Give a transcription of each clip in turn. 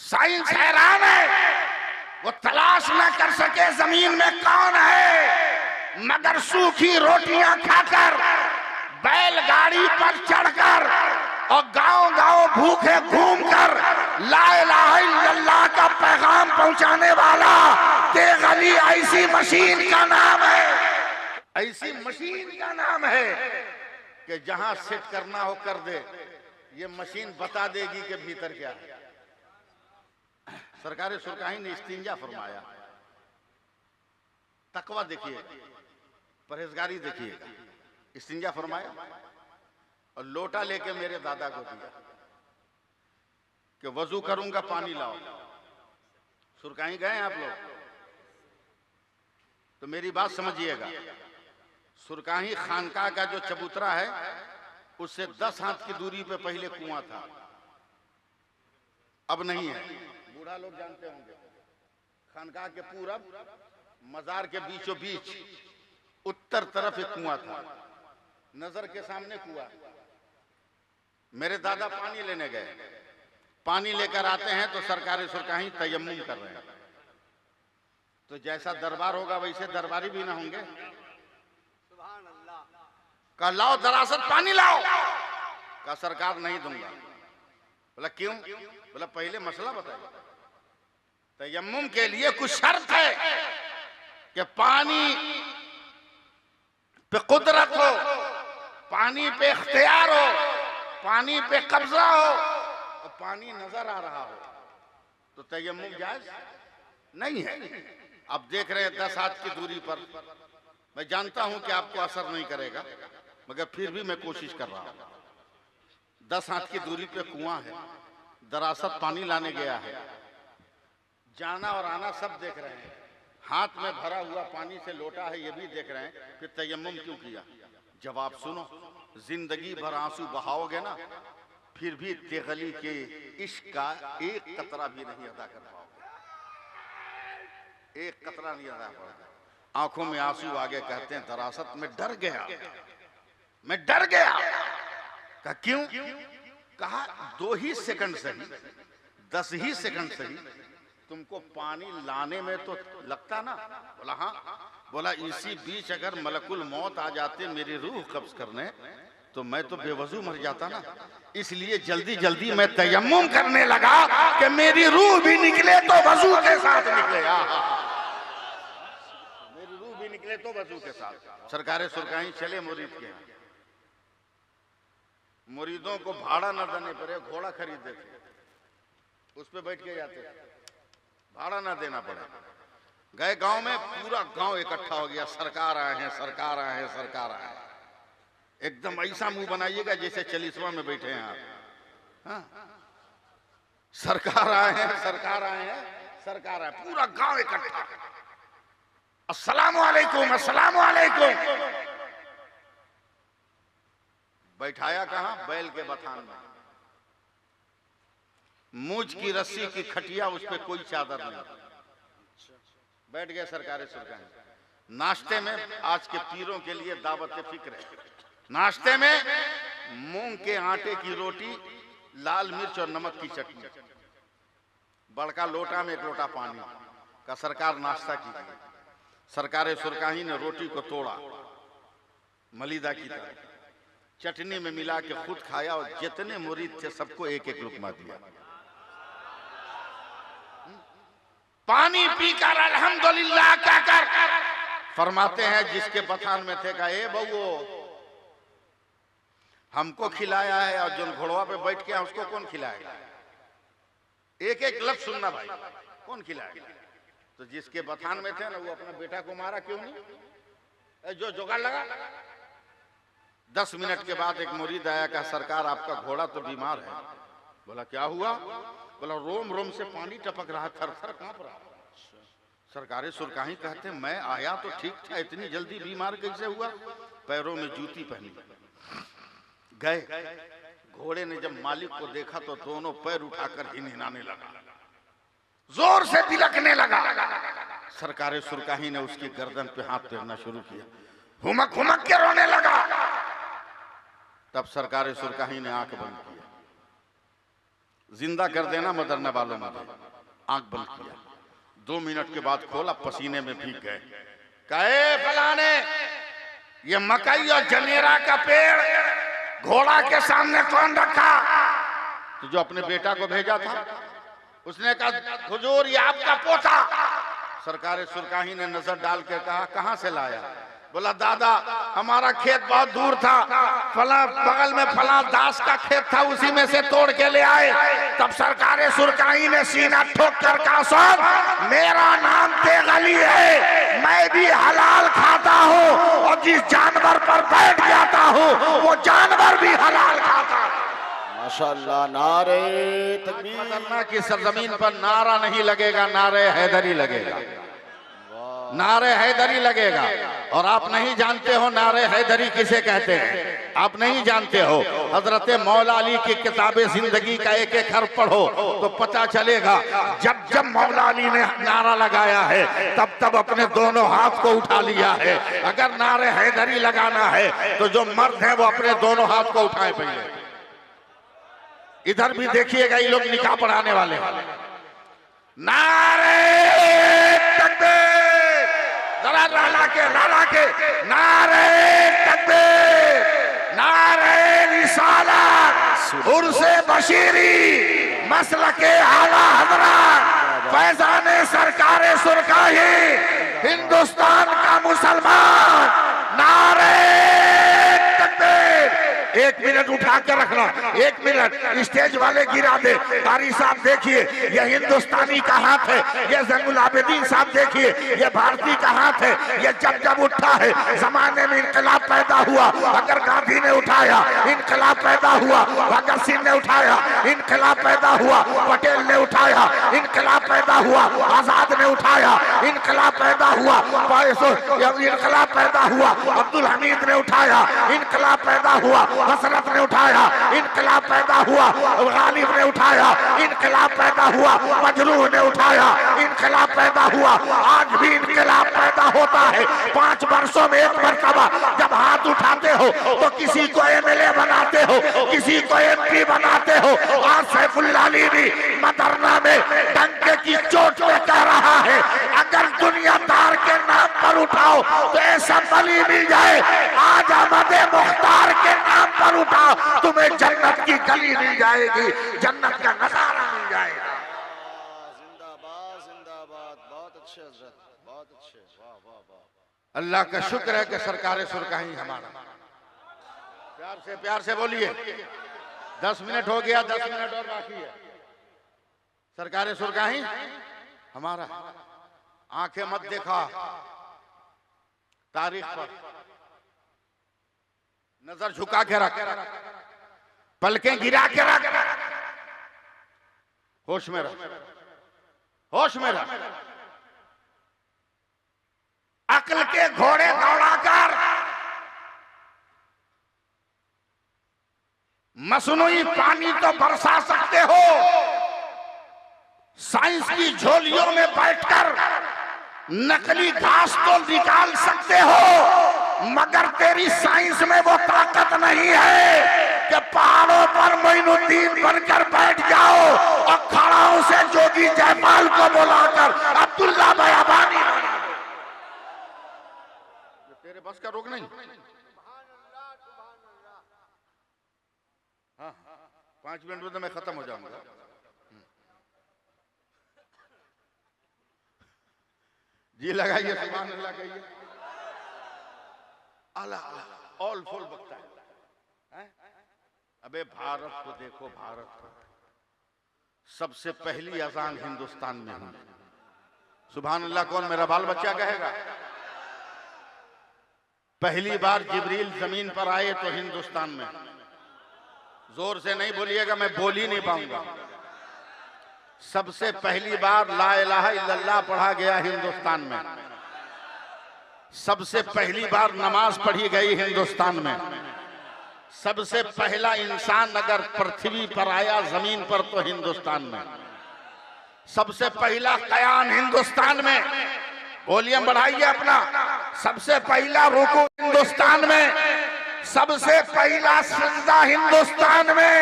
Science हैरान है, वो तलाश न कर सके जमीन में कौन है, मगर सूखी रोटियां खाकर, बैलगाड़ी पर चढ़कर और गांव गांव भूखे घूमकर ला इलाहा इल्लल्लाह का पैगाम पहुंचाने वाला तेग अली ऐसी मशीन का नाम है, ऐसी मशीन का नाम है कि जहां सेट करना हो कर दे, ये मशीन बता देगी कि भीतर क्या है। सरकार सुरकाही ने इस्तिंजा फरमाया, तकवा देखिए, परहेजगारी देखिएगा। इस्तिंजा फरमाया और लोटा लेके मेरे दादा को दिया कि वजू करूंगा, पानी लाओ। सुरकाही गए आप लोग तो मेरी बात समझिएगा। सुरकाही खानकाह का जो चबूतरा है उससे 10 हाथ की दूरी पे पहले कुआं था, अब नहीं है। बूढ़ा लोग जानते होंगे, खानकाह के पूरब मजार के बीचों बीच उत्तर तरफ एक कुआं था, नजर के सामने कुआं। मेरे दादा पानी लेने गए, पानी लेकर आते हैं तो सरकार सुरकाही तयम्मुम कर रहे हैं। तो जैसा दरबार होगा वैसे दरबारी भी ना होंगे। कहा लाओ दरासत पानी लाओ, कहा सरकार नहीं दूंगा। बोला क्यों? बोला पहले मसला बताइए। तयम्मुम के लिए कुछ शर्त है कि पानी पे कुदरत हो, पानी पे इख्तियार हो, पानी पे कब्जा हो और पानी नजर आ रहा हो, तो तयम्मुम जायज नहीं है। अब देख रहे हैं 10 हाथ की दूरी पर, मैं जानता हूं कि आपको असर नहीं करेगा मगर फिर भी मैं कोशिश कर रहा हूं। 10 हाथ की दूरी पे कुआं है, दरासत पानी लाने गया है, जाना और आना सब देख रहे हैं, हाथ में भरा हुआ पानी से लोटा है ये भी देख रहे हैं, फिर तयम्मुम क्यों किया? जवाब सुनो, जिंदगी भर आंसू बहाओगे ना फिर भी तेग अली के इश्क का एक कतरा भी नहीं अदा कर पाओगे, एक कतरा नहीं अदा पाओगे। आंखों में आंसू आगे कहते हैं दरासत में डर गया, मैं डर गया। कहा क्यों? कहा 2 ही सेकंड सही, 10 ही सेकंड सही, तुमको पानी लाने में तो लगता ना? बोला हाँ। बोला इसी बीच अगर मलकुल मौत आ जाते मेरी रूह कब्ज करने तो मैं तो बेवजू मर जाता ना, इसलिए जल्दी जल्दी मैं तयम्मुम करने लगा कि मेरी रूह भी निकले तो वजू के साथ निकले, मेरी रूह भी निकले तो वजू के साथ। सरकार सुरकाही चले मुरीद के, मुरीदों को भाड़ा न देने पड़े, घोड़ा खरीदते थे, उस पे बैठ के जाते थे, भाड़ा ना देना पड़े। गए गांव में, पूरा गांव इकट्ठा हो गया, सरकार आए हैं, सरकार आए हैं, सरकार आए हैं। एकदम ऐसा मुंह बनाइएगा जैसे 40वां में बैठे हैं आप। हाँ? सरकार आए हैं, सरकार आए हैं, सरकार आए, पूरा गांव इकट्ठा। अस्सलामु अलैकुम, अस्सलामु अलैकुम। बैठाया कहां? बैल के बथान में, मूंछ की रस्सी की खटिया, उस पर कोई चादर नहीं। बैठ गए सरकार सुरकाही। नाश्ते में आज के पीरों के लिए दावत फिक्र है। नाश्ते में मूंग के आटे की रोटी, लाल मिर्च और नमक की चटनी, बड़का लोटा में 1 लोटा पानी का सरकार नाश्ता की। सरकार सुरकाही ने रोटी को तोड़ा, मलीदा की तरह चटनी में मिला के खुद खाया और जितने मुरीद थे सबको 1-1 लुकमा दिया। पानी पीकर अल्हम्दुलिल्लाह कहकर फरमाते हैं जिसके बथान में थे, कहा ए बउओ हमको खिलाया है और जो घोड़वा पे बैठ के उसको कौन खिलाएगा? 1-1 लफ्ज सुनना भाई, कौन खिलाएगा? तो जिसके बथान में थे ना वो अपना बेटा को मारा क्यों नहीं? जो जुगाड़ लगा। 10 मिनट के बाद एक मुरीद आया, कहा सरकार आपका घोड़ा तो बीमार है। बोला क्या हुआ? बोला रोम रोम से पानी टपक रहा, थर थर कांप रहा। सरकार सुरकाही कहते मैं आया तो ठीक था, इतनी जल्दी बीमार कैसे हुआ? पैरों में जूती पहनी। गए, घोड़े ने जब मालिक को देखा तो दोनों पैर उठाकर हिनहिनाने लगा, जोर से बिलकने लगा। सरकार सुरकाही ने उसकी गर्दन पे हाथ फेरना शुरू किया, हुमक हुमक के रोने लगा। तब सरकार सुरकाही ने आंख बंद किया, जिंदा कर देना मदरने वालों में। आंख बंद किया, 2 मिनट के बाद खोला, पसीने में भीग गए। कहे फलाने, ये मकई और जनेरा का पेड़ घोड़ा के सामने कौन रखा? तो जो अपने बेटा को भेजा था उसने कहा हुजूर ये आपका पोता। सरकार सुरकाही ने नजर डाल के कहा कहां से लाया? बोला दादा हमारा खेत बहुत दूर था, फला बगल में फला दास का खेत था, उसी में से तोड़ के ले आए। तब सरकार सुरकाही ने सीना ठोक कर कहा साहब मेरा नाम तेगली है, मैं भी हलाल खाता हूँ और जिस जानवर पर बैठ जाता हूँ वो जानवर भी हलाल खाता। माशाअल्लाह, नारे तकबीर। मदरना की सरजमीन पर नारा नहीं लगेगा, नारे हैदरी लगेगा, नारे हैदरी लगेगा। और आप नहीं जानते हो नारे हैदरी किसे कहते हैं, आप नहीं जानते हो। हजरत मौला अली की किताबे जिंदगी का एक एक हर्फ पढ़ो तो पता चलेगा। जब जब मौला अली ने नारा लगाया है तब तब अपने दोनों हाथ को उठा लिया है। अगर नारे हैदरी लगाना है तो जो मर्द है वो अपने दोनों हाथ को उठाए पहले। इधर भी देखिएगा, ये लोग निकाह पढ़ाने वाले नारे तकबीर, जरा लाला के नारे तकबीर, नारे रिसालत, उर्से बशीरी, मसलके आला हज़रत, फैज़ाने सरकारे सुरकाही, हिंदुस्तान का मुसलमान, नारे तकबीर। 1 मिनट उठा के रखना, 1 मिनट। स्टेज वाले गिरा दे। कारी साहब देखिए, ये हिंदुस्तानी का हाथ है, ये ज़ैनुल आबिदीन साहब देखिए, ये भारतीय का हाथ है। ये जब जब उठा है जमाने में इनकलाब पैदा हुआ, अगर गांधी ने उठाया इनकलाब पैदा हुआ, भगत सिंह ने उठाया इनकलाब पैदा हुआ, पटेल ने उठाया इनकलाब पैदा हुआ, आजाद ने उठाया इनकलाब पैदा हुआ, इनकलाब पैदा हुआ, अब्दुल हमीद ने उठाया इनकलाब पैदा हुआ, हसरत ने उठाया इनकलाब पैदा हुआ, गालिब ने उठाया इनकलाब पैदा हुआ, मजरूह ने उठाया इनकलाब पैदा हुआ। आज भी इनकलाब पैदा होता है। 5 वर्षों में 1 मरतबा जब हाथ उठाते हो तो किसी को एमएलए बनाते हो, किसी को एमपी बनाते हो। आज सैफुल्लाह अली भी मदरना में डंके की चोट में कह रहा है अगर दुनियादार के नाम पर उठाओ तो ऐसा बली मिल जाए, आज अहमद मुख्तार के नाम पर उठाओ तुम्हें जन्नत की गली मिल जाएगी, जन्नत का नजारा मिल जाएगा। जिंदाबाद जिंदाबाद, बहुत अच्छे हजरत, बहुत अच्छे, वाह वाह वाह। अल्लाह का शुक्र है कि सरकार सुरकाही हमारा। प्यार से बोलिए। 10 मिनट हो गया, 10 मिनट और बाकी है। सरकार सुरकाही हमारा। आंखें मत देखा तारीख पर, नजर झुका के रख, पलकें गिरा के रख, होश में रख, होश में रख। अक्ल के घोड़े दौड़ाकर मसनूई पानी तो बरसा सकते हो, साइंस की झोलियों में बैठकर नकली घास तो निकाल सकते हो, मगर तेरी साइंस में वो ताकत नहीं है कि पहाड़ों पर मोइनुद्दीन बनकर बैठ जाओ और खड़ाओं से जोगी जयपाल को बुलाकर अब्दुल्ला बयाबानी बना दो। तेरे बस का रोक नहीं। हाँ, 5 मिनट में तो मैं खत्म हो जाऊंगा। जी लगाइए, सुभान अल्लाह कहिए। अल्लाह ऑल फुल बकता है। अबे भारत को देखो, भारत को सबसे पहली अजान हिंदुस्तान में हुई। सुभान अल्लाह कौन मेरा बाल बच्चा कहेगा? पहली बार जिब्रील जमीन पर आए तो हिंदुस्तान में। जोर से नहीं बोलिएगा, मैं बोल ही नहीं पाऊंगा। सबसे पहली बार ला इलाहा इल्लल्लाह पढ़ा गया हिंदुस्तान में। सबसे पहली बार नमाज पढ़ी गई हिंदुस्तान में। सबसे पहला इंसान अगर पृथ्वी पर आया जमीन पर तो हिंदुस्तान में। सबसे पहला कयाम हिंदुस्तान में। वॉल्यूम बढ़ाइए अपना। सबसे पहला रुकू हिंदुस्तान में। सबसे पहला सजदा हिंदुस्तान में।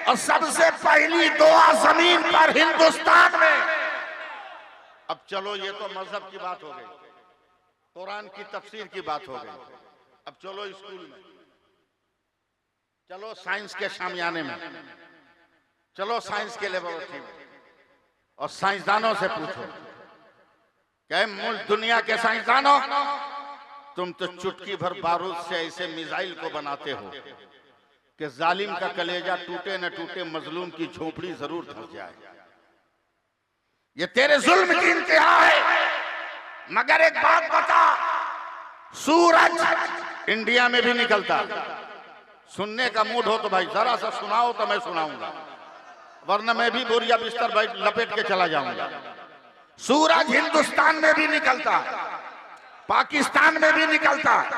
और सबसे पहली दुआ जमीन पर हिंदुस्तान में। अब चलो, ये तो मजहब की बात हो गई, कुरान की तफसीर की बात हो गई। अब चलो स्कूल में, चलो साइंस के शामियाने में, चलो साइंस के लेबोरेटरी में, और साइंसदानों से पूछो क्या मुल्क दुनिया के साइंसदानों, तुम तो चुटकी भर बारूद से ऐसे मिसाइल को बनाते हो कि जालिम का कलेजा टूटे न टूटे, मजलूम की झोपड़ी जरूर धंस जाए। ये तेरे जुल्म की इंतहा है। मगर एक बात बता, सूरज इंडिया में भी निकलता। सुनने का मूड हो तो भाई जरा सा सुनाओ तो मैं सुनाऊंगा, वरना मैं भी बोरिया बिस्तर भाई लपेट के चला जाऊंगा। सूरज हिंदुस्तान में भी निकलता है, पाकिस्तान में भी निकलता है,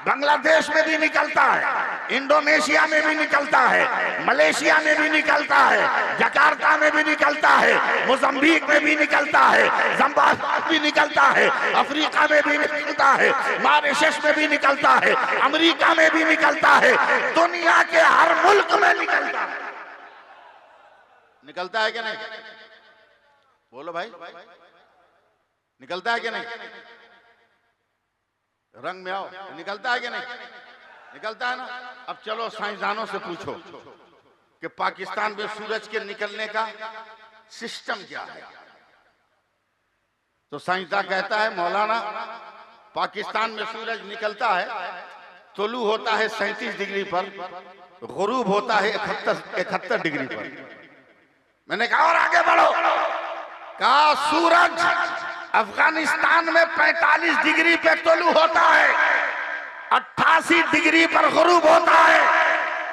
बांग्लादेश में भी निकलता है, इंडोनेशिया में भी निकलता है, मलेशिया में भी निकलता है, जकार्ता में भी निकलता है, मोजम्बिक में भी निकलता है, जिम्बाब्वे में भी निकलता है, अफ्रीका में भी निकलता है, मॉरिशस में भी निकलता है, अमेरिका में भी निकलता है, दुनिया के हर मुल्क में निकलता है। निकलता है कि नहीं? बोलो भाई, निकलता है कि नहीं? रंग में आओ, निकलता है कि नहीं? निकलता है ना। अब चलो साइंसदानों से पूछो कि पाकिस्तान में सूरज के निकलने का सिस्टम क्या है। तो साइंसदान कहता है मौलाना, पाकिस्तान में सूरज निकलता है, तुलू होता है 37 डिग्री पर, गुरूब होता है 71 डिग्री पर। मैंने कहा और आगे बढ़ो, कहा सूरज अफगानिस्तान में 45 डिग्री पे तुलू होता है, 88 डिग्री पर गुरूब होता है।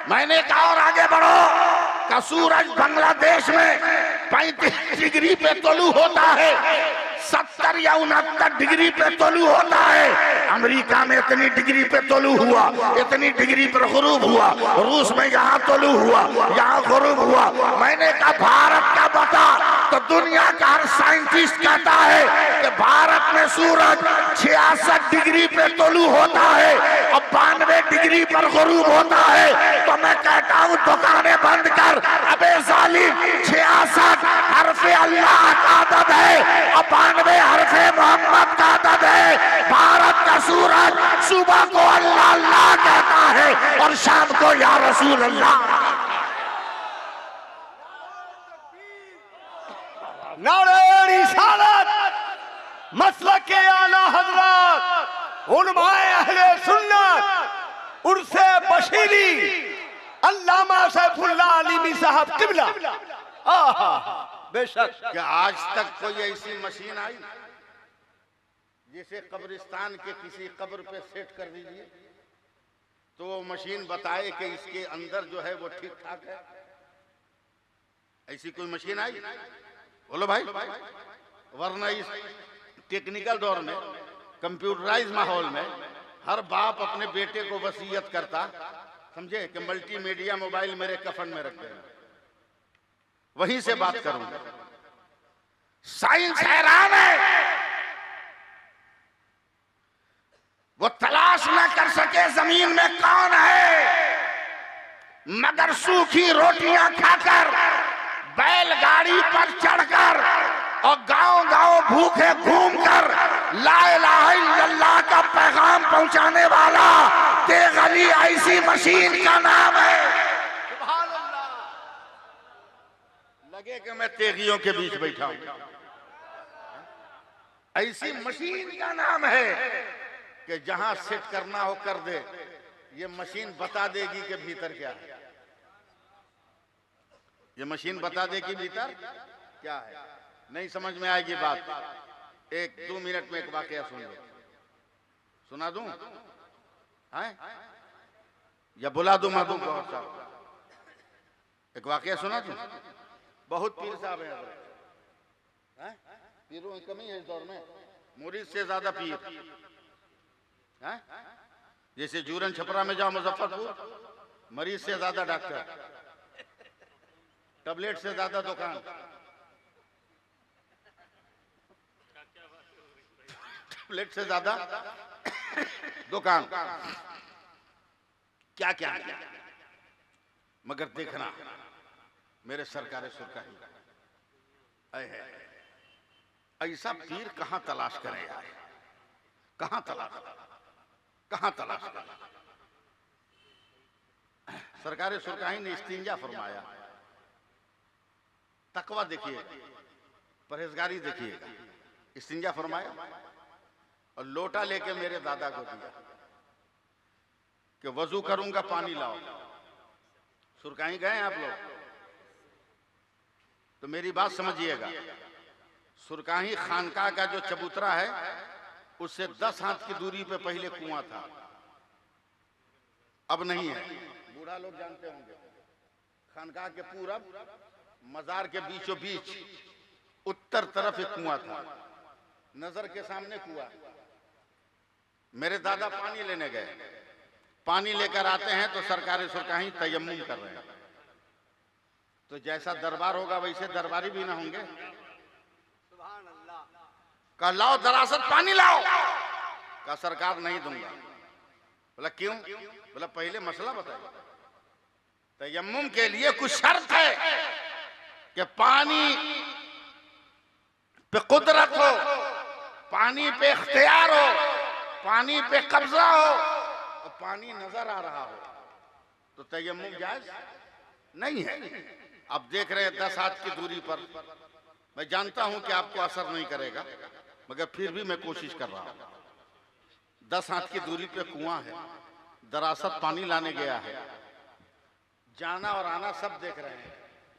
मैंने कहा और आगे बढ़ो, का सूरज बांग्लादेश में 35 डिग्री पे तुलू होता है, 70 या 69 डिग्री पे तुलू होता है। अमेरिका में इतनी डिग्री पे तुलू हुआ, इतनी डिग्री पर गुरूब हुआ, रूस में यहाँ तुलू हुआ, यहाँ गुरूब हुआ। मैंने कहा भारत का बता, तो दुनिया का हर साइंटिस्ट कहता है कि भारत में सूरज 66 डिग्री पे तुलू होता है और 92 डिग्री पर गुरूब होता है। तो मैं कहता हूँ दुकानें बंद कर, अबे जालिम, 66 हरफे अल्लाह का अदद है और 92 हरफे मोहम्मद का अदद है। भारत का सूरज सुबह को अल्लाह अल्लाह कहता है और शाम को या रसूल अल्लाह। नारे रिसालत, मसलक के आला हजरत, उलमाए अहले सुन्नत, उर्से बशीरी, अल्लामा सैफुल्लाह अलीमी साहब किबला। आहा, बेशक। क्या आज तक कोई ऐसी मशीन आई जिसे कब्रिस्तान के किसी कब्र पे सेट कर दीजिए तो वो मशीन बताए कि इसके अंदर जो है वो ठीक ठाक है? ऐसी कोई मशीन आई? बोलो भाई। वरना इस टेक्निकल दौर में, कंप्यूटराइज माहौल में, हर बाप अपने बेटे को वसीयत करता, समझे, कि मल्टीमीडिया मोबाइल मेरे कफन में रख देना। वहीं से बात करूंगा। साइंस हैरान है, वो तलाश न कर सके जमीन में कौन है, मगर सूखी रोटियां खाकर, बैलगाड़ी पर चढ़कर और गांव-गांव भूखे घूमकर ला इलाहा इल्लल्लाह का पैगाम पहुंचाने वाला तेग अली ऐसी मशीन का नाम है। सुभान अल्लाह। लगे कि मैं तेगियों के बीच बैठा हूं। ऐसी मशीन का नाम है कि जहां सेट करना हो कर दे, ये मशीन बता देगी कि भीतर क्या है। ये मशीन बता देगी भीतर क्या है। नहीं समझ में आएगी बात, 1-2 मिनट में एक वाकया सुन लो। सुना दूं है या बुला दूं मादू को? एक वाकया सुना दूं। बहुत पीर साहब हैं, पीरों की कमी है इस दौर में, मुरीद से ज्यादा पीर है। जैसे जूरन छपरा में जाओ मुजफ्फरपुर, मरीज से ज्यादा डॉक्टर, टैबलेट से ज्यादा दुकान, टैबलेट से ज्यादा दुकान, क्या क्या। मगर देखना मेरे सरकारे सुरकाही, ऐसा पीर कहां तलाश करें यार, कहां तलाश करें। सरकारे सुरकाही ने इस्तिंजा फरमाया, तकवा देखिए, परहेजगारी देखिएगा। इस्तिंजा फरमाया और लोटा लेके मेरे दादा को दिया कि वजू करूंगा, पानी लाओ। सुरकाही गए आप लोग तो मेरी बात समझिएगा। सुरकाही खानकाह का जो चबूतरा है उससे 10 हाथ की दूरी पे पहले कुआं था, अब नहीं है। बूढ़ा लोग जानते होंगे, खानकाह के पूरब मजार के बीचों बीच उत्तर तरफ एक कुआं था, नजर के सामने कुआं। मेरे दादा पानी लेने गए, पानी लेकर आते हैं तो सरकारे सुरकाही तयम्मुम कर रहे हैं। तो जैसा दरबार होगा वैसे दरबारी भी ना होंगे। कहा लाओ दरासत पानी लाओ। कहा सरकार नहीं दूंगा। बोला क्यों? बोला पहले मसला बताइए। तयम्मुम के लिए कुछ शर्त है कि पानी पे कुदरत हो, पानी पे इख्तियार हो, पानी पे कब्जा हो और पानी नजर आ रहा हो तो तयम्मुम जायज नहीं है। अब देख रहे हैं 10 हाथ की दूरी पर, मैं जानता हूं कि आपको असर नहीं करेगा मगर फिर भी मैं कोशिश कर रहा हूं। 10 हाथ की दूरी पे कुआं है, दरासत पानी लाने गया है, जाना और आना सब देख रहे हैं,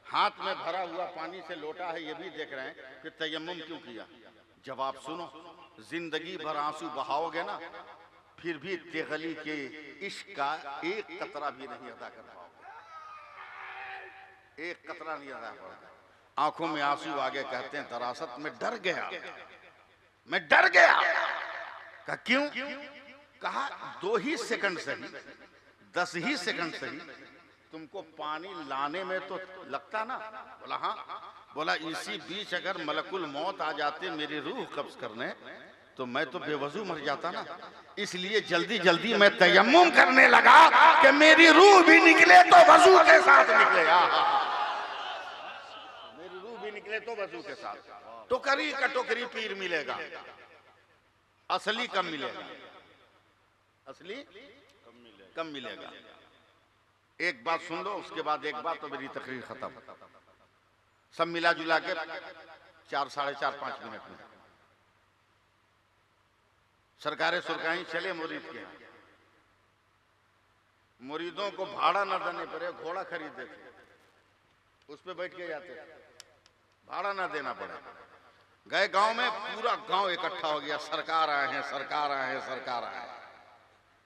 हाथ में भरा हुआ पानी से लोटा है ये भी देख रहे हैं, फिर तयम्मुम क्यों किया? जवाब सुनो, जिंदगी भर आंसू बहाओगे ना फिर भी तेगली के इश्क का एक कतरा भी नहीं अदा कर पाओगे, एक कतरा नहीं अदा कर पाओगे। आंखों में आंसू आगे कहते हैं दरासत में डर गया, मैं डर गया। कहा क्यों? कहा 2 ही सेकंड सही, 10 ही सेकंड सही, तुमको पानी लाने में तो लगता ना? बोला हाँ। बोला इसी बीच अगर मलकुल मौत आ जाते मेरी रूह कब्ज करने तो मैं तो बेवजू मर जाता ना। इसलिए जल्दी जल्दी मैं तयम्मुम करने लगा कि मेरी रूह भी निकले तो वजू के साथ निकले। मेरी रूह भी निकले तो वजू के साथ। टोकरी का टोकरी पीर मिलेगा, असली कम मिलेगा, असली कम मिलेगा। एक बात सुन लो, उसके बाद एक बात तो मेरी तकरीर खत्म। सब मिला जुला के 4, साढ़े 4, 5 मिनट में सरकारे सुरकाही चले मुरीद के यहाँ। मुरीदों को भाड़ा न देने पड़े, घोड़ा खरीदते थे, उस पे बैठ के जाते, भाड़ा ना देना पड़े। गए गांव में, पूरा गांव इकट्ठा हो गया, सरकार आए हैं, सरकार आए हैं, सरकार आए हैं।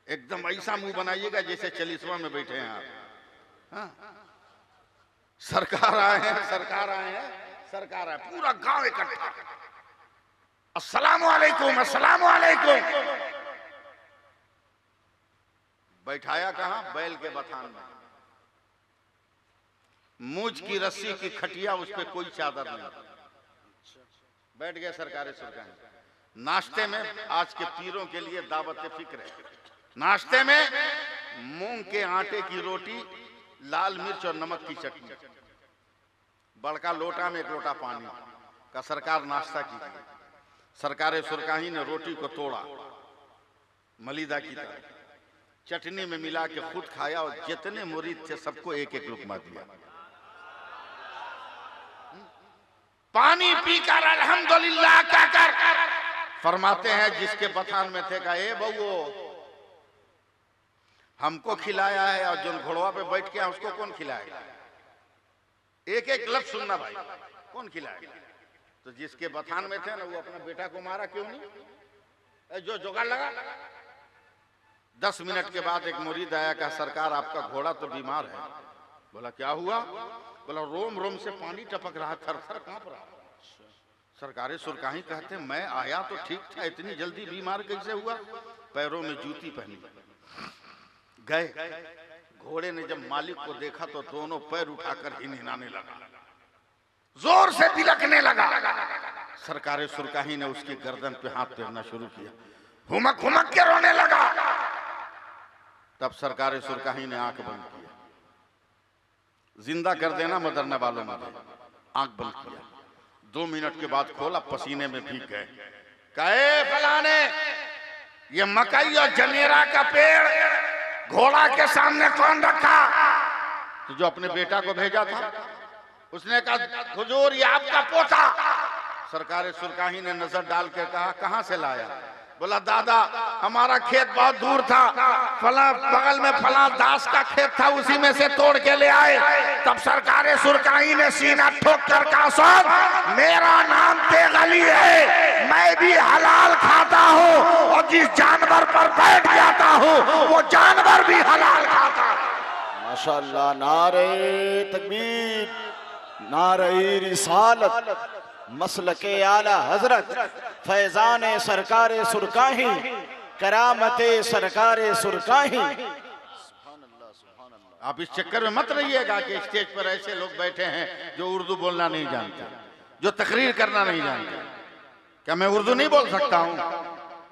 एकदम ऐसा मुंह बनाइएगा जैसे 40वां में बैठे हैं आप। हाँ? सरकार आए हैं, सरकार आए हैं, सरकार आए, पूरा गांव इकट्ठा। अस्सलामु अलैकुम, अस्सलामु अलैकुम। बैठाया कहां? बैल के बथान में, मूंछ की रस्सी की खटिया, उस पर कोई चादर नहीं। बैठ गए सरकारे सुरकाही। नाश्ते में आज के पीरों के लिए दावत फिक्र है। नाश्ते में मूंग के आटे की रोटी, लाल मिर्च और नमक की चटनी, बड़का लोटा में 1 लोटा पानी का सरकार नाश्ता की। सरकारे सुरकाही ने रोटी को तोड़ा, मलीदा की तरह चटनी में मिला के खुद खाया और जितने मुरीद थे सबको 1-1 लुकमा दिया। पानी पीकर अल्हम्दुलिल्लाह कहकर फरमाते हैं जिसके बथान में थे, कहा ए बउओ हमको खिलाया है और जो घोड़वा पे बैठ के उसको कौन खिलाएगा? 1-1 लफ्ज सुनना भाई, कौन खिलाएगा? तो जिसके बथान में थे ना वो अपना बेटा को मारा क्यों नहीं? जो जुगाड़ लगा। 10 मिनट के बाद एक मुरीद आया, कहा सरकार आपका घोड़ा तो बीमार है। बोला क्या हुआ? बोला रोम रोम से पानी टपक रहा, थर-थर कांप रहा। सरकारे सुरकाही कहते मैं आया तो ठीक था, इतनी जल्दी बीमार कैसे हुआ? पैरों में जूती पहनी। गए, घोड़े ने जब मालिक को देखा तो दोनों पैर उठाकर हिनहिनाने लगा, जोर से बिलखने लगा। सरकारे सुरकाही ने उसकी गर्दन पे हाथ फेरना शुरू किया, हुमक हुमक के रोने लगा। तब सरकारे सुरकाही ने आंख बंद किया, जिंदा कर देना मदरना वालों मुझे। आंख बंद किया, 2 मिनट के बाद खोला, पसीने में भीग गए। कहे फलाने, ये मकई और जनेरा का पेड़ घोड़ा के सामने कौन रखा? तो जो अपने बेटा को भेजा था उसने कहा हुजूर ये आपका पोता। सरकार सुरकाही ने नजर डाल के कहा कहां से लाया? बोला दादा हमारा खेत बहुत दूर था, फला बगल में फला दास का खेत था, उसी में से तोड़ के ले आए। तब सरकार सुरकाही ने सीना ठोक कर कहा साहब मेरा नाम तेगली है, मैं भी हलाल खाता हूँ और जिस जानवर पर बैठ जाता हूँ वो जानवर भी हलाल खाता। माशाअल्लाह, नारे तकबीर, नारे रिसालत, मसलके आला हजरत, फैजान सरकारे सुरकाही, करामते सरकारे सुरकाही। आप इस चक्कर में मत रहिएगा कि स्टेज पर ऐसे लोग बैठे हैं जो उर्दू बोलना नहीं जानते, जो तकरीर करना नहीं जानते। क्या मैं उर्दू नहीं बोल सकता हूँ?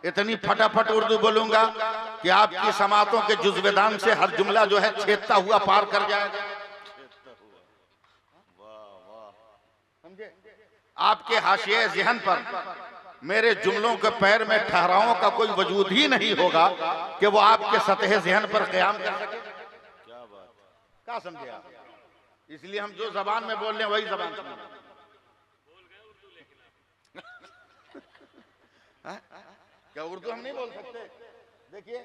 इतनी फटाफट उर्दू बोलूंगा कि आपकी समातों के जुज़्वेदान से हर जुमला जो है छेदता हुआ पार कर जाएगा। समझे? आपके हाशिए ज़हन पर मेरे जुमलों के पैर में ठहरावों का कोई वजूद ही नहीं होगा कि वो आपके सतह ज़हन पर क़याम कर सके। क्या बात, क्या समझे आप? इसलिए हम जो जबान में बोल रहे हैं वही जबान सुनो। क्या उर्दू हम नहीं बोल सकते? देखिए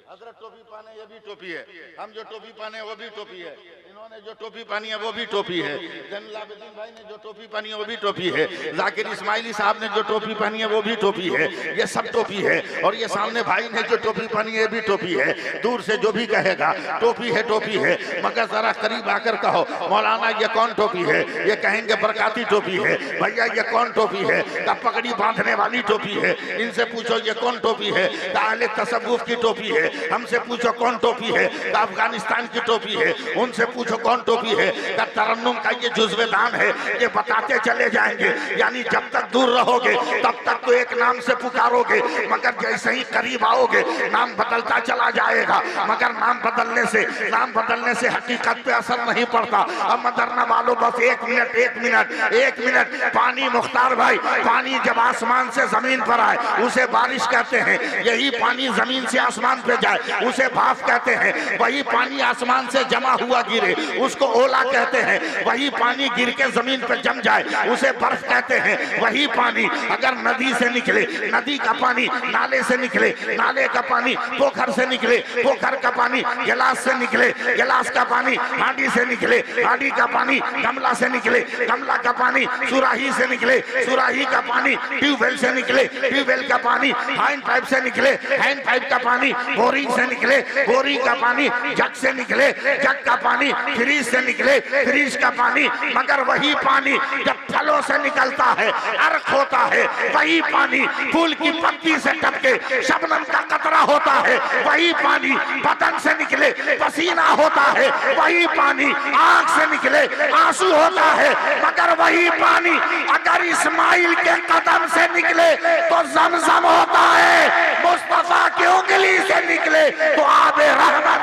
हजरत टोपी पहने ये भी टोपी है, हम जो टोपी पहने वो भी टोपी है, इन्होंने जो टोपी पहनी है वो भी टोपी है, जैनुल आबिदीन भाई ने जो टोपी पहनी है वो भी टोपी है, जाकिर इस्माइली साहब ने जो टोपी पहनी है वो भी टोपी है, ये सब टोपी है। और ये सामने भाई ने जो टोपी पहनी है ये भी टोपी है। दूर से जो भी कहेगा टोपी है टोपी है, मगर जरा करीब आकर कहो मौलाना ये कौन टोपी है? ये कहेंगे बरकाती टोपी है। भैया ये कौन टोपी है? का पगड़ी बांधने वाली टोपी है। इनसे पूछो ये कौन टोपी है? का अहले तसव्वुफ की टोपी है। हमसे पूछो कौन टोपी है? का अफगानिस्तान की टोपी है। उनसे पूछो कौन टोपी है? का तरन्नुम का ये जुज़्वेदान है। ये बताते चले जाएंगे, यानी जब तक दूर रहोगे तब तक तो एक नाम से पुकारोगे, मगर जैसे ही करीब आओगे नाम बदलता चला जाएगा। मगर नाम बदलने से हकीकत पे असर नहीं पड़ता। अब मदरना वालों बस एक मिनट पानी मुख्तार भाई, पानी जब आसमान से जमीन पर आए उसे बारिश कहते हैं। यही पानी जमीन से आसमान पे जाए उसे भाफ कहते हैं। वही पानी आसमान से जमा हुआ गिरे उसको ओला कहते हैं। वही पानी गिर के जमीन पे जम जाए उसे बर्फ कहते हैं। वही पानी अगर नदी से निकले, नदी का पानी नाले से निकले, नाले का पानी पोखर से निकले, पोखर का पानी गिलास से निकले, गिलास का पानी हांडी से निकले, हांडी का पानी गमला से निकले, गमला का पानी सुराही से निकले, सुराही का पानी ट्यूबवेल से निकले, ट्यूबवेल का पानी हैंड पाइप से निकले, हैंड पाइप का पानी बोरिंग से निकले, बोरिंग का पानी जग से निकले, जग का पानी फ्रीज से निकले, फ्रीज का पानी। मगर वही पानी जब फलों से निकलता है, अर्क होता है, वही पानी फूल की पत्ती से टपके शबनम का कतरा होता है। वही पानी बदन से निकले पसीना होता है। वही पानी आंख से निकले आंसू होता है। मगर वही पानी अगर इस्माइल के कदम से निकले तो जमजम होता है। मुस्तफा की उंगली से निकले तो आबे रहमत।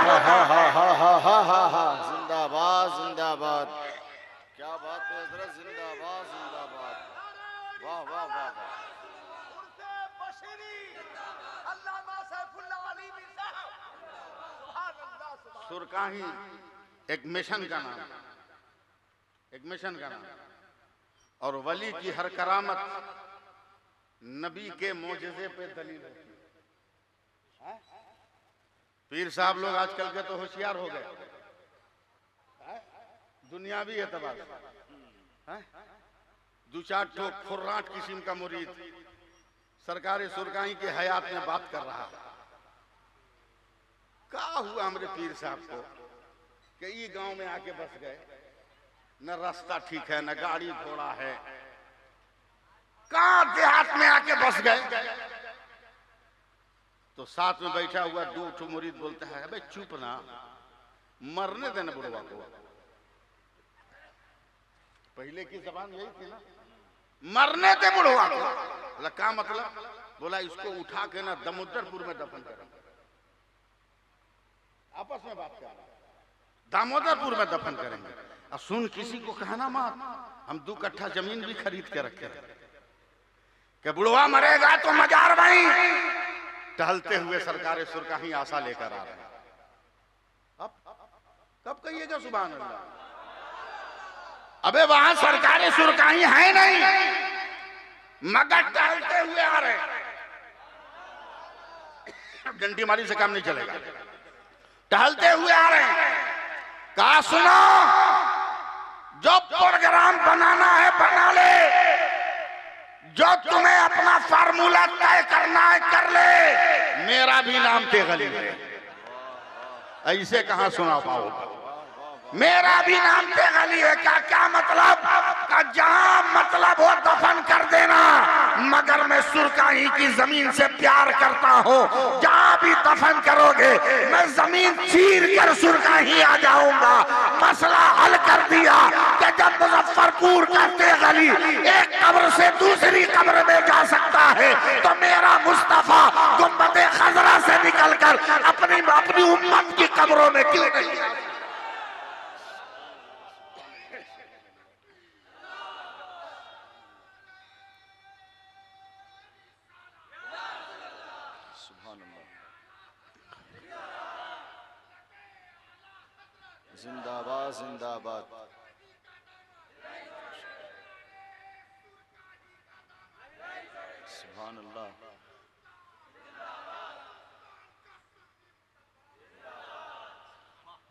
जिंदाबाद जिंदाबाद, क्या बात है हजरत, जिंदाबाद जिंदाबाद, वाह वाह वाह वाह। सुरकाही एक मिशन का नाम, एक मिशन का नाम। और वली की हर करामत नबी के मोजज़े पे दलील होती है। पीर साहब लोग आजकल के तो होशियार हो गए, दुनियावी एतबार से। 2-4 ठो खुर्राट किस्म का मुरीद सरकार सुरकाही के हयात में बात कर रहा है। क्या हुआ हमारे पीर साहब को कि ये गांव में आके बस गए, न रास्ता ठीक है, न गाड़ी घोड़ा है, कहां देहात में आके बस गए। तो साथ में बैठा हुआ 2 ठो मुरीद बोलता है भाई चुप ना, मरने देना बुढ़वा को। पहले की जबान यही थी ना, मरने दे बुढ़वा को। बोला क्या मतलब? बोला इसको उठा के ना दामोदरपुर में दफन करें। आपस में बात कर, दामोदरपुर में दफन करेंगे। और सुन किसी को कहना मत, हम 2 कट्ठा जमीन भी खरीद के रखे कि बुढ़वा मरेगा तो मजार वहीं। टहलते हुए सरकारे सुरकाही आशा लेकर आ रहे हैं। अब कब कहिएगा सुभान अल्लाह? अबे वहां सरकारे सुरकाही है नहीं, मगर टहलते हुए आ रहे हैं। डंडी मारी से काम नहीं चलेगा, टहलते हुए आ रहे हैं। कहा सुनो, जो प्रोग्राम बनाना है बना ले, जो तुम्हें अपना फार्मूला तय करना है कर ले, मेरा भी नाम तेगली है। ऐसे कहां सुना पाओगे? मेरा भी नाम तेगली है का क्या मतलब? का जहां मतलब हो दफन कर देना, मगर मैं सुरकाही की जमीन से प्यार करता हूं। जहां भी दफन करोगे मैं जमीन चीर कर सुरकाही आ जाऊंगा। मसला हल कर दिया कि जब मुजफ्फरपुर का तेगली एक कब्र से दूसरी कब्र में जा सकता है, तो मेरा मुस्तफा गुंबद खजरा से निकलकर अपनी उम्मत की कब्रों में क्यों नहीं? जिंदाबाद जिंदाबाद। सुभान अल्लाह।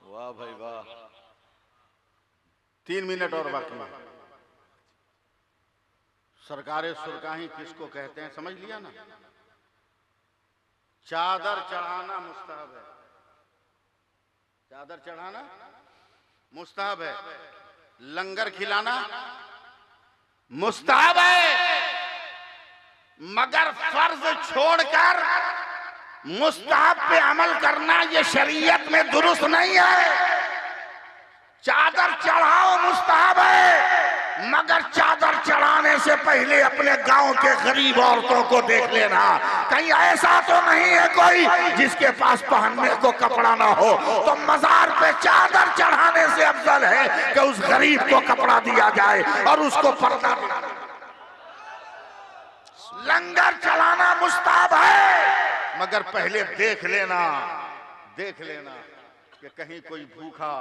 वाह भाई वाह। 3 मिनट और बाकी है। सरकारे सुरकाही किसको कहते हैं समझ लिया ना? चादर चढ़ाना मुस्तहब है, चादर चढ़ाना मुस्तहब है, लंगर खिलाना मुस्तहब है, मगर फर्ज छोड़कर मुस्तहब पे अमल करना ये शरीयत में दुरुस्त नहीं है। चादर चढ़ाओ मुस्तहब है, मगर चादर चढ़ाने से पहले अपने गांव के गरीब औरतों को देख लेना। कहीं ऐसा तो नहीं है कोई जिसके पास पहनने को कपड़ा ना हो, तो मजार पे चादर चढ़ाने से अफजल है कि उस गरीब को कपड़ा दिया जाए और उसको पर्दा दिया। लंगर चलाना मुस्तहब है, मगर पहले देख लेना कि कहीं कोई भूखा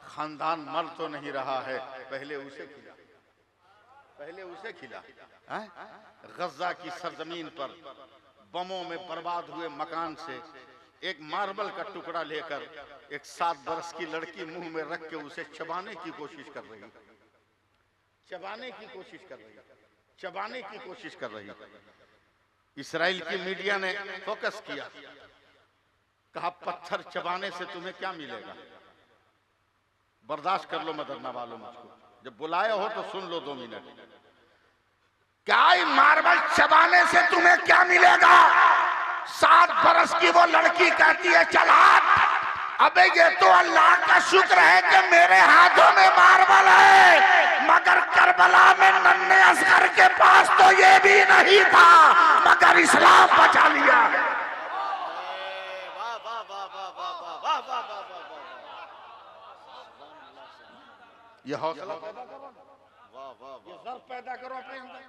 खानदान मर तो नहीं रहा है, पहले उसे खिला। गजा की सरजमीन पर बमों में बर्बाद हुए मकान से एक मार्बल का टुकड़ा लेकर एक 7 बरस की लड़की मुंह में रख के उसे चबाने की कोशिश कर रही, चबाने की कोशिश कर रही। इस्राइल की मीडिया ने फोकस किया, कहा पत्थर चबाने से तुम्हें क्या मिलेगा? बर्दाश्त कर लो मदरना वालों, मुझको जब बुलाया हो तो सुन लो 2 मिनट। क्या मार्बल चबाने से तुम्हें क्या मिलेगा? 7 बरस की वो लड़की कहती है चला, अबे ये तो अल्लाह का शुक्र है कि मेरे हाथों में मार्बल है, मगर करबला में नन्हे असगर के पास तो ये भी नहीं था, मगर इस्लाम बचा लिया। ये हौसला पैदा करो, ये ज़र्फ पैदा करो अपने अंदर,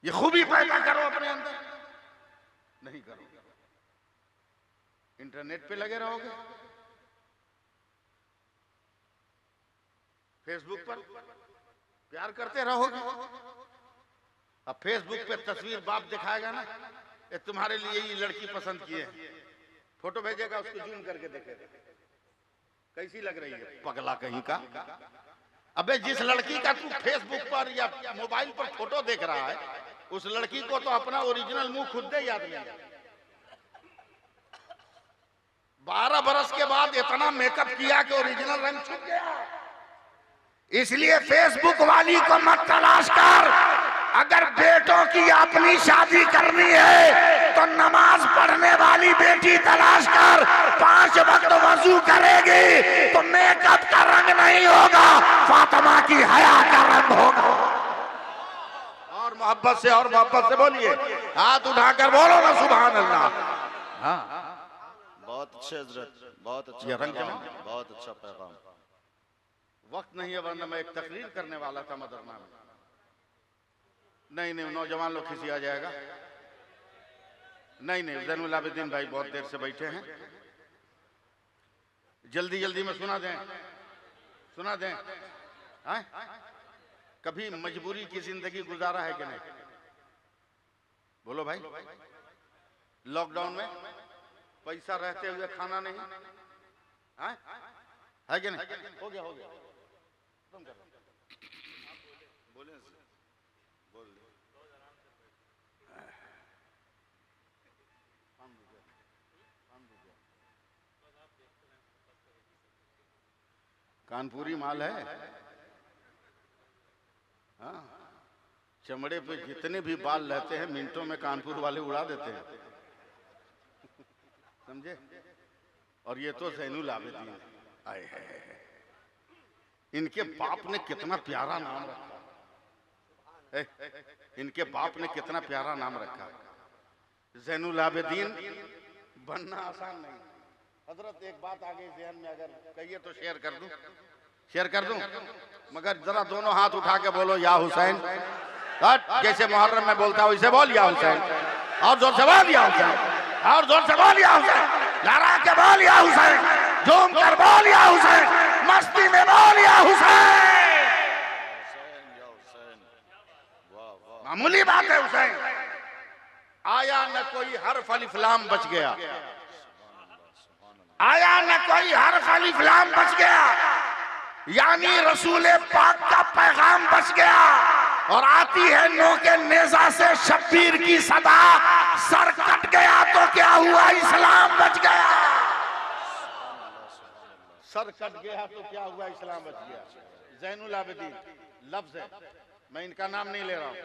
ये खूबी पैदा करो अपने अंदर। नहीं करो, इंटरनेट पे लगे रहोगे, फेसबुक पर प्यार करते रहोगे। अब फेसबुक पे तस्वीर बाप दिखाएगा ना, ये तुम्हारे लिए ये लड़की पसंद की है, फोटो भेजेगा, उसको जूम करके देखेगा कैसी लग रही है, पगला कहीं का। अबे जिस लड़की का तू फेसबुक पर या मोबाइल पर फोटो देख रहा है, उस लड़की को तो अपना ओरिजिनल मुंह खुद दे याद नहीं है। 12 बरस के बाद इतना मेकअप किया कि ओरिजिनल रंग छुप गया। इसलिए फेसबुक वाली को मत तलाश कर। अगर बेटों की अपनी शादी करनी है तो नमाज पढ़ने वाली बेटी तलाश कर, 5 वक्त वजू करेगी तो मेकअप का रंग नहीं होगा, फातिमा की हया का रंग होगा। और मोहब्बत से बोलिए, हाथ उठाकर बोलो ना सुभान अल्लाह। हाँ, बहुत बहुत अच्छे हजरत, बहुत अच्छा ये रंग पैगाम, जमा। बहुत अच्छा पैगाम। वक्त नहीं है, वरना मैं एक तकरीर करने वाला था मदरना में। नहीं नहीं, नौजवान लोग खिसी आ जाएगा। नहीं नहीं, जैनुल आबिदीन भाई बहुत देर से बैठे हैं, जल्दी जल्दी में सुना दें, सुना दें। हाँ? कभी मजबूरी की जिंदगी गुजारा है कि नहीं? बोलो भाई। लॉकडाउन में पैसा रहते हुए खाना नहीं, हाँ? है कि नहीं? हो गया हो गया, बोले बोल दे। कानपुरी माल है। हाँ, चमड़े पे जितने भी बाल रहते हैं मिनटों में कानपुर वाले उड़ा देते हैं, समझे? और ये तो जैनुल आबिदीन आए हैं। इनके बाप ने कितना प्यारा नाम रखा है, इनके बाप ने कितना प्यारा नाम रखा। जैनुल आबिदीन बनना आसान नहीं। हजरत एक बात आ गई ज़हन में, अगर कहिए तो शेयर कर दूं, शेयर कर दूं, मगर जरा दोनों हाथ उठा के बोलो या हुसैन। जैसे मुहर्रम में बोलता हूं, इसे बोल या हुसैन, और जोर से बोल या हुसैन, और जोर से बोल या हुसैन, लड़ा के बोल या हुसैन, झूम कर बोल या हुसैन, मस्ती में बोल या हुसैन। मामूली बात है हुसैन। आया न कोई हर्फ अलिफ लाम बच गया, आया न कोई हर्फ अलिफ लाम बच गया, यानी रसूल पाक का पैगाम बच गया। और आती है नो के नेजा से शब्बीर की सदा, सर कट गया तो क्या हुआ, इस्लाम बच गया। सर कट गया तो क्या हुआ, इस्लाम बच गया। जैनुल आबिदीन लफ्ज है, मैं इनका नाम नहीं ले रहा हूं,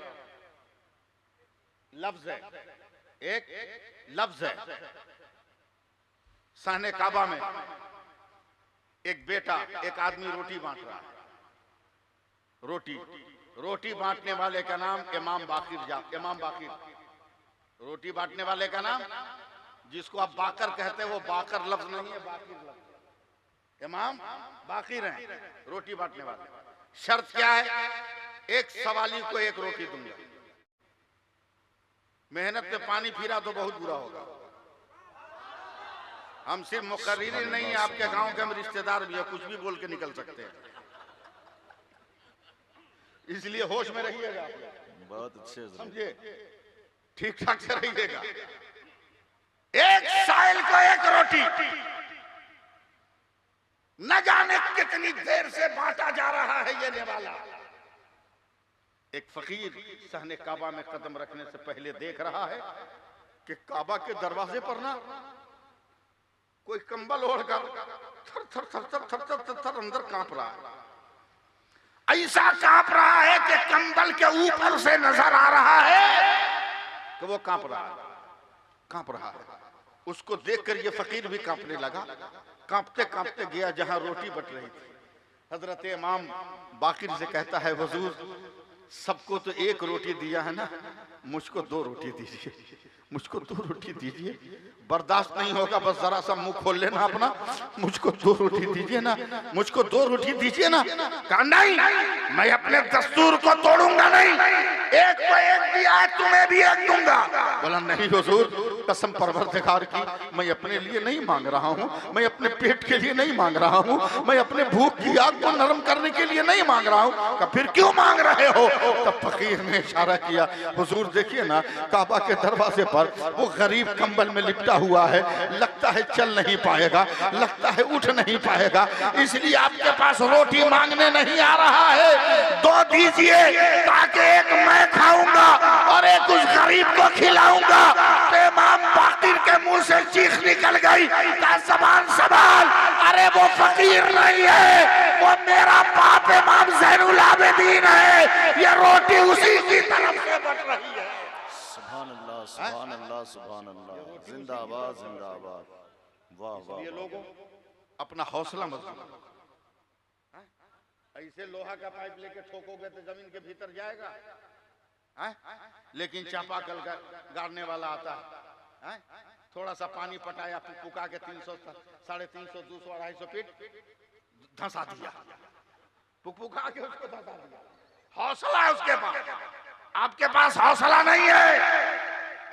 लफ्ज है, एक लफ्ज है। सहने काबा में एक बेटा, एक आदमी रोटी बांट रहा है, रोटी बांटने वाले का नाम इमाम बाकिर, इमाम बाकिर। रोटी बांटने वाले का नाम, जिसको आप बाकर कहते हैं, वो बाकर लफ्ज नहीं है, बाकिर लफ्ज। इमाम बाकिर हैं रोटी बांटने वाले। शर्त क्या है? एक सवाली को एक रोटी दूंगा। मेहनत में पानी फिरा तो बहुत बुरा होगा। हम सिर्फ मुकर्रिर नहीं है, आपके गांव के हम रिश्तेदार भी है, कुछ भी बोल के निकल सकते हैं, इसलिए होश में रहिएगा, बहुत अच्छे समझे, ठीक ठाक से रहिएगा। एक साइल को एक रोटी, न जाने कितनी देर से बांटा जा रहा है ये निवाला। एक फकीर सहने काबा में कदम रखने से पहले देख रहा है कि काबा के दरवाजे पर ना कोई कंबल ओढ़कर थर थर थर थर थर थर थर थर अंदर कांप रहा है। ऐसा कांप रहा है कि कंबल के ऊपर से नजर आ रहा है कि वो कांप रहा है, कांप रहा है। उसको देखकर ये फकीर भी कांपने लगा। कांपते कांपते गया जहां रोटी बट रही थी। हजरत इमाम बाकिर से कहता है, हुजूर सबको तो एक रोटी दिया है ना, मुझको 2 रोटी दीजिए, मुझको 2 रोटी दीजिए। बर्दाश्त नहीं होगा, बस जरा सा मुंह खोल लेना अपना, मुझको 2 रोटी दीजिए ना, मुझको 2 रोटी दीजिए ना। कहा नहीं, मैं अपने दस्तूर को तोड़ूंगा नहीं, एक को एक दिया है, तुम्हें भी एक दूंगा। बोला नहीं हुजूर, कसम परवरदिगार की, मैं अपने लिए नहीं मांग रहा हूँ, मैं अपने पेट के लिए नहीं मांग रहा हूँ, मैं अपने भूख की आग को नरम करने के लिए नहीं मांग रहा हूँ। कहा फिर क्यों मांग रहे हो? तब फकीर ने इशारा किया, हुजूर देखिए ना, काबा के दरवाजे पर वो गरीब कंबल में लिपटा हुआ है, लगता है चल नहीं पाएगा, लगता है उठ नहीं पाएगा, इसलिए आपके पास रोटी मांगने नहीं आ रहा है। 2 दीजिए ताकि एक मैं खाऊंगा और एक उस गरीब को खिलाऊंगा। तो इमाम बाकिर के मुंह से चीख निकल गई, का ज़बान संभाल, अरे वो फकीर नहीं है, वो मेरा बाप इमाम ज़ैनुल आबिदीन है, ये रोटी उसी की तरफ से बट रही है। सुभान अल्लाह, सुभान अल्लाह, सुभान अल्लाह, जिंदाबाद जिंदाबाद। वाह वाह। ये लोगों अपना हौसला मजबूत, ऐसे लोहा का पाइप लेके ठोकोगे तो जमीन के भीतर जाएगा, लेकिन चापाकल गाड़ने वाला आता है, थोड़ा सा पानी पटाया, पुका के 300 350 200 250 फीट धंसा दिया, पुका के उसको धंसा दिया। हौसला है उसके पास, आपके पास हौसला नहीं है,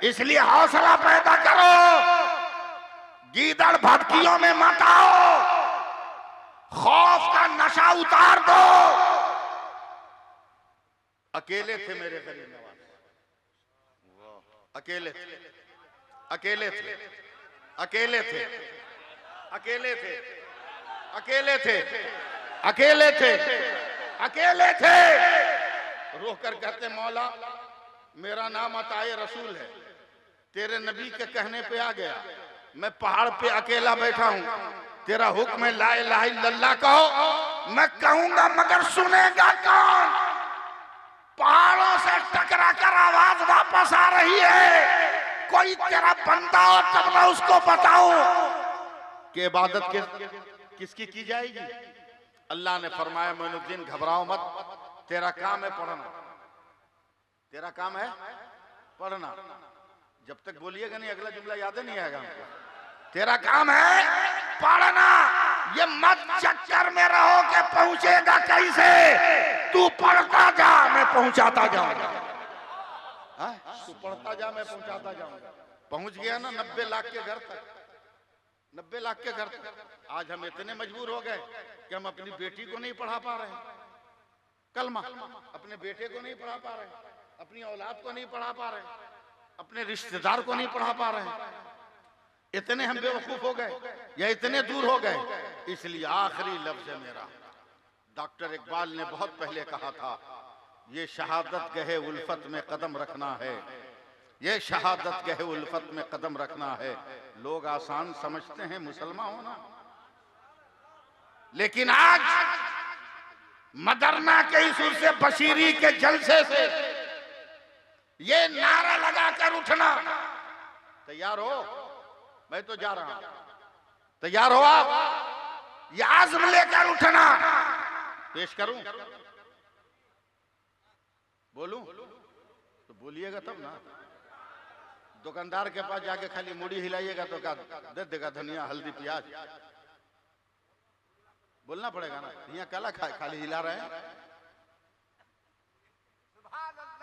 इसलिए हौसला पैदा करो, गीदड़ भटकियों में मत आओ, खौफ का नशा उतार दो। अकेले थे मेरे गरीब नवाज, अकेले थे, अकेले थे, अकेले थे, अकेले थे, अकेले थे, अकेले थे, अकेले थे। रोकर कहते मौला मेरा नाम अताए रसूल है, तेरे नबी के कहने पे आ गया, मैं पहाड़ पे अकेला बैठा हूं, तेरा हुक्म है ला इलाहा इल्लल्लाह कहो, मैं कहूंगा मगर सुनेगा कौन? पहाड़ों से टकरा कर आवाज वापस आ रही है, कोई तेरा बंदा हो तब ना उसको बताओ कि इबादत किसकी की जाएगी। अल्लाह ने फरमाया मोइनुद्दीन घबराओ मत, तेरा काम है पढ़ना, तेरा काम है पढ़ना। जब तक बोलिएगा नहीं अगला जुमला याद नहीं आएगा हमको। तेरा काम है पढ़ना, ये मत चक्कर में रहो कि पहुंचेगा कैसे, तू पढ़ता जा मैं पहुंचाता जाऊंगा, तू पढ़ता जा मैं पहुंचाता जाऊंगा। पहुंच गया ना 90 लाख के घर तक, 90 लाख के घर तक। आज हम इतने मजबूर हो गए कि हम अपनी बेटी को नहीं पढ़ा पा रहे हैं कलमा, अपने बेटे को नहीं पढ़ा पा रहे, अपनी औलाद को नहीं पढ़ा पा रहे, अपने रिश्तेदार को नहीं पढ़ा पा रहे। इतने हम बेवकूफ हो गए या इतने दूर हो गए। इसलिए आखिरी लफ्ज है मेरा, डॉक्टर इकबाल ने बहुत पहले कहा था, ये शहादत गहे उल्फत में कदम रखना है, ये शहादत गहे उल्फत में कदम रखना है। लोग आसान समझते हैं मुसलमान होना, लेकिन आज मदरना के इस उर्से बशीरी के जलसे से ये नारा लगाकर उठना, तैयार हो? मैं तो जा रहा हूं, तैयार हो आप? ये आज़म लेकर उठना। पेश करूं, बोलूं तो बोलिएगा तब ना। दुकानदार के पास जाके खाली मुड़ी हिलाइएगा तो क्या दे देगा धनिया हल्दी प्याज? बोलना पड़ेगा ना। यहाँ काला खाली हिला रहे हैं,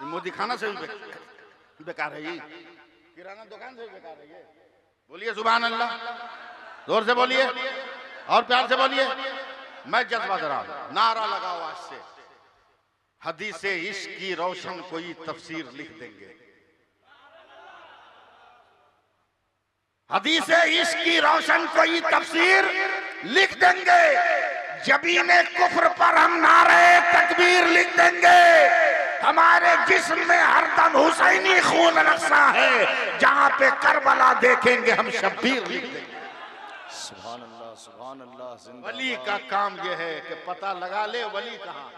मोदी खाना से भी बेकार है, ये किराना दुकान से भी बेकार है ये। बोलिए सुभान अल्लाह, जोर से बोलिए और प्यार से बोलिए। मैं जज्बा जरा नारा लगाओ आज से, हदीसे इश्क की रोशन कोई तफसीर लिख देंगे, हदीसे इश्क की रोशन कोई तफसीर लिख देंगे। जबीने कुफ्र पर हम नारे तकबीर लिख देंगे। हमारे जिस्म में हरदम हुसैनी खून रखसा है, जहां पे करबला देखेंगे हम शब्बीर लिख देंगे। सुभान अल्लाह, सुभान अल्लाह। जिंदाबाद। वली का काम यह है कि पता लगा ले वली कहां।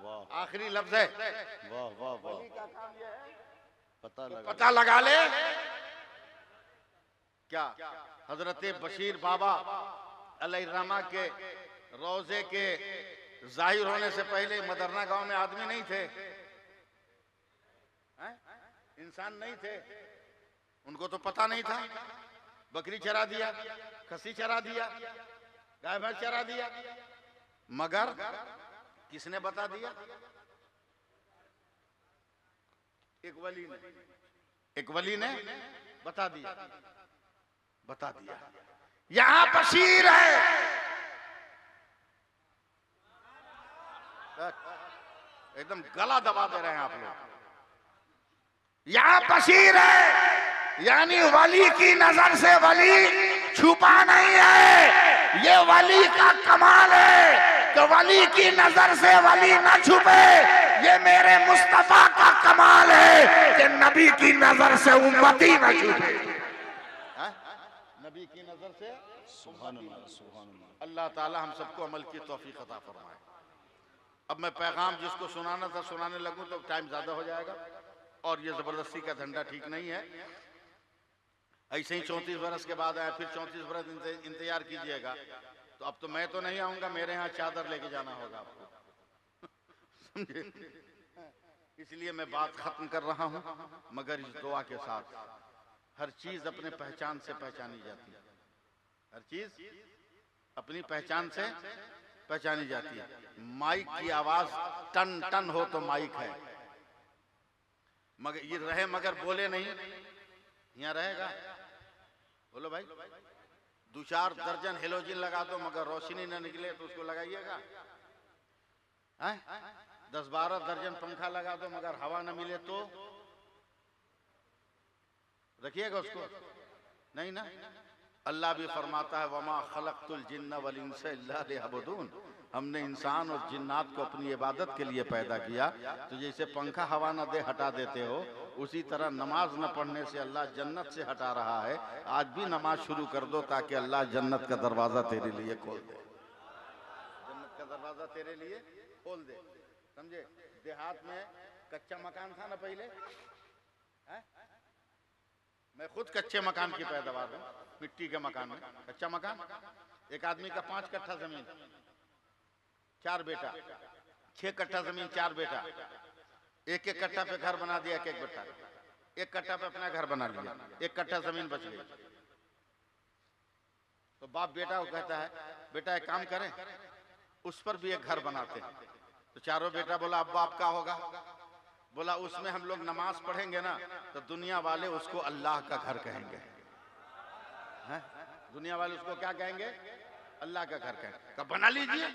वाह, आखिरी लफ्ज है, वाह वाह वाह। वली का काम यह है पता लगा ले। क्या हजरत बशीर बाबा अलैहिर्रहमा के रोजे के जाहिर होने से पहले मदरना गांव में आदमी नहीं थे, इंसान नहीं थे, उनको तो पता नहीं था। बकरी चरा दिया, खसी चरा दिया, गाय भैंस चरा दिया, मगर किसने बता दिया? एक वली ने बता दिया यहां बशीर है। एकदम गला दबा दे रहे हैं आप लोग। यहां बशीर है, यानी वली की नजर से वली छुपा नहीं है। ये वली का कमाल है कि वली की नजर से वली न छुपे। ये मेरे मुस्तफा का कमाल है कि नबी की नजर से उम्मती न छुपे। नबी की नजर से सुभान अल्लाह, सुभान अल्लाह। अल्लाह ताला हम सबको अमल की तौफीक अता फरमाए। अब मैं पैगाम जिसको सुनाना था सुनाने लगूं तो टाइम ज्यादा हो जाएगा, और ये जबरदस्ती का धंधा ठीक नहीं है। ऐसे ही 34 बरस के बाद आया, फिर 34 बरस इंतजार कीजिएगा। तो अब तो मैं तो नहीं आऊंगा, मेरे यहाँ चादर लेके जाना होगा आपको, समझे? इसलिए मैं बात खत्म कर रहा हूं, मगर इस दुआ के साथ हर चीज अपने पहचान से पहचानी जाती है, हर चीज अपनी पहचान से पहचानी जाती है। माइक की आवाज टन टन हो तो माइक है, मगर ये रहे मगर बोले नहीं, यहाँ रहेगा? बोलो भाई, 2-4 दर्जन हेलोजिन लगा दो मगर रोशनी न निकले तो उसको लगाइएगा? 10-12 दर्जन पंखा लगा दो मगर हवा न मिले तो रखिएगा उसको? नहीं ना। अल्लाह भी फरमाता है वमा खलक़तुल जिन्ना वल इंसा इल्ला लियअबुदून, हमने इंसान और जिन्नात को अपनी इबादत के लिए पैदा किया। तो जैसे पंखा हवा न दे हटा देते हो, उसी तरह नमाज न पढ़ने से अल्लाह जन्नत से हटा रहा है। आज भी नमाज शुरू कर दो ताकि अल्लाह जन्नत का दरवाजा तेरे लिए खोल दे, जन्नत का दरवाजा तेरे लिए खोल दे, समझे? देहात में कच्चा मकान था ना पहले, है? मैं खुद कच्चे मकान की पैदावार हूँ, मिट्टी के मकान में कच्चा मकान। एक आदमी का 5 कट्ठा जमीन, 4 बेटा, 6 कट्ठा जमीन, 4 बेटा, एक कट्ठा पे घर बना दिया, एक बेटा 1 कट्ठा पे अपना घर बना लिया, 1 कट्ठा जमीन बच गई। तो बाप बेटा को कहता है बेटा एक काम करें, उस पर भी एक घर बनाते हैं। तो चारों बेटा बोला अब्बा आप क्या होगा? बोला उसमें हम लोग नमाज पढ़ेंगे ना तो दुनिया वाले उसको अल्लाह का घर कहेंगे, हैं? दुनिया वाले उसको क्या कहेंगे? अल्लाह का घर कहेंगे। कब बना लीजिए,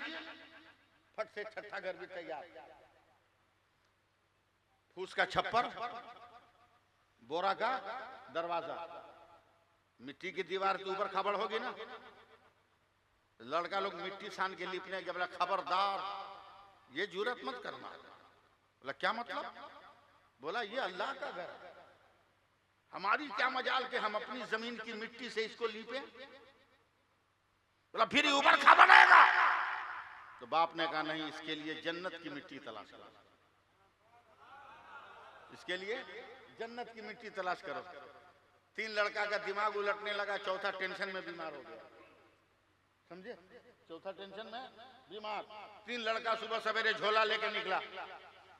फट से छठा घर भी तैयार, फूस का छप्पर, बोरा का दरवाजा, मिट्टी की दीवार के ऊपर खबर होगी ना। लड़का लोग मिट्टी सान के लिपने के बोला खबरदार ये जुरत मत करना। बोला क्या मतलब? बोला ये अल्लाह का घर, हमारी क्या मजाल के हम अपनी जमीन की मिट्टी से इसको लीपे। बोला फिर ऊपर खा बनाएगा। तो बाप ने कहा नहीं, इसके लिए जन्नत की मिट्टी तलाश करो, इसके लिए जन्नत की मिट्टी तलाश करो। 3 लड़का का दिमाग उलटने लगा, चौथा टेंशन में बीमार हो गया, समझे? चौथा टेंशन में बीमार। 3 लड़का सुबह सवेरे झोला लेके निकला,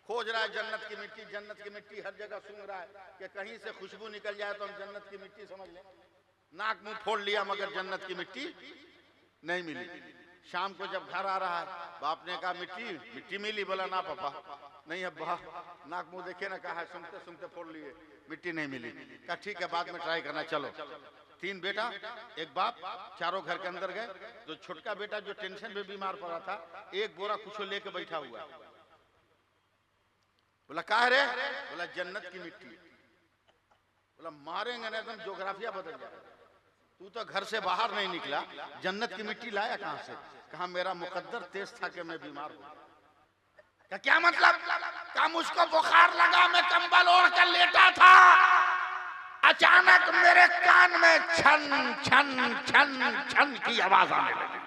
खोज रहा है जन्नत की मिट्टी, जन्नत की मिट्टी हर जगह सूंघ रहा है कि कहीं से खुशबू निकल जाए तो हम जन्नत की मिट्टी समझ लें। नाक मुंह फोड़ लिया मगर जन्नत की मिट्टी नहीं मिली। शाम को जब घर आ रहा है, बाप ने कहा मिट्टी मिली? बोला ना पापा, नहीं अब्बा, नाक मुंह देखे ना, कहा सुनते सुनते फोड़ लिए, मिट्टी नहीं मिली। कहा ठीक है बाद में ट्राई करना, चलो। 3 बेटा एक बाप, चारों घर के अंदर गए। तो छोटका बेटा जो टेंशन में बीमार पड़ा था, एक बोरा कुछ लेके बैठा हुआ। बोला कहा रे? बोला जन्नत की मिट्टी। बोला मारेंगे ना एकदम ज्योग्राफिया बदल जाएगा, तू तो घर से बाहर नहीं निकला, जन्नत की मिट्टी लाया कहां से? कहा मेरा मुकद्दर तेज था कि मैं बीमार हूं। क्या मतलब? कहा मुझको बुखार लगा, मैं कंबल ओढ़ कर लेटा था, अचानक मेरे कान में छन छन छन छन की आवाज आने लगी,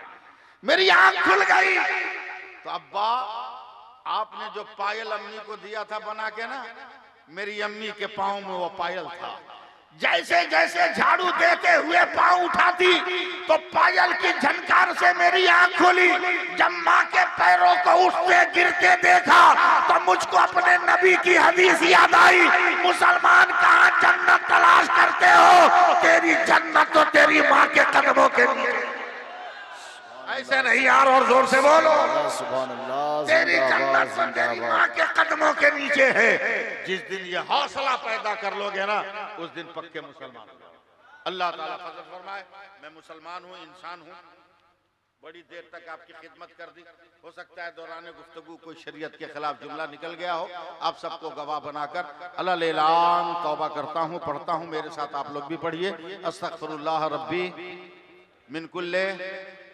मेरी आंख खुल गई। तो अब्बा आपने जो पायल अम्मी को दिया था बना के ना, मेरी अम्मी के पाँव में वो पायल था। जैसे जैसे झाड़ू देते हुए पाँव उठाती तो पायल की झनकार से मेरी आंख खुली। जब माँ के पैरों को उठते गिरते देखा तो मुझको अपने नबी की हदीस याद आई, मुसलमान कहाँ जन्नत तलाश करते हो? तेरी जन्नत तो तेरी माँ के कदमों के नीचे। ऐसे नहीं यार, और जोर से बोलो, तेरी जन्नत तो तेरी माँ के कदमों के नीचे है। जिस दिन ये हौसला पैदा कर लोगे ना, उस दिन पक्के मुसलमान। अल्लाह ताला फजल फरमाए, मैं मुसलमान हूँ, इंसान हूँ, बड़ी देर तक आपकी खिदमत कर दी। हो सकता है दौरान गुफ्तगू कोई शरीयत के खिलाफ जुमला निकल गया हो, आप सबको गवाह बनाकर अल्लाह ऐलान तौबा करता हूँ, पढ़ता हूँ, मेरे साथ आप लोग भी पढ़िए। अस्तगफिरुल्लाह रब्बी मिन कुल्ले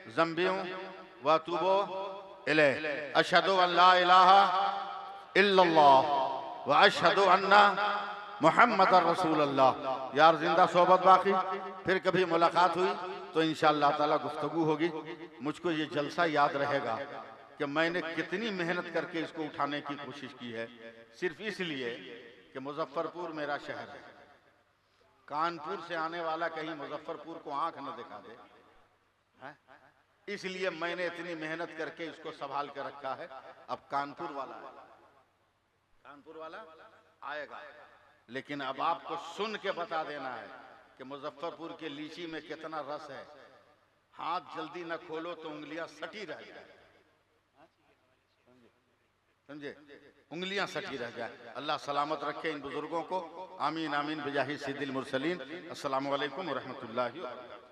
ज़ंबियों व अतूबु इलैह, अशहदु अन ला इलाहा इल्लल्लाह व अशहदु अन्ना मुहम्मदर रसूलुल्लाह। यार जिंदा सोहबत बाकी, फिर कभी मुलाकात हुई तो इंशाअल्लाह ताला गुफ्तगू होगी। मुझको ये जलसा याद रहेगा कि मैंने कितनी मेहनत करके इसको उठाने की कोशिश की है, सिर्फ इसलिए कि मुजफ्फरपुर मेरा शहर है। कानपुर से आने वाला कहीं मुजफ्फरपुर को आंख न दिखा दे, इसलिए मैंने इतनी मेहनत करके इसको संभाल कर रखा है। अब कानपुर वाला आएगा, लेकिन अब आपको सुन के बता देना है कि मुजफ्फरपुर के लीची में कितना रस है। हाथ जल्दी न खोलो तो उंगलियां सटी रह जाए, समझे, उंगलियां सटी रह जाए। अल्लाह सलामत रखे इन बुजुर्गों को। आमीन आमीन बिजाही सय्यिदिल मुरसलीन। अस्सलामु अलैकुम व रहमतुल्लाहि व बरकातहू।